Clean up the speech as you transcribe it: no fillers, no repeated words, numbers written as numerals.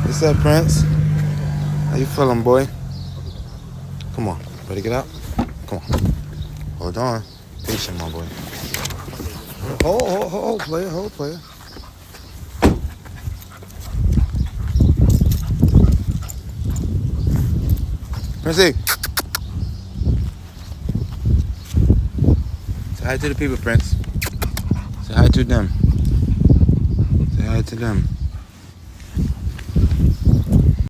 What's up, Prince? How you feeling, boy? Come on. Ready to get out? Come on. Hold on. Patient, my boy. Hold, player. Hold, player. Princey. Say hi to the people, Prince. Say hi to them. Say hi to them.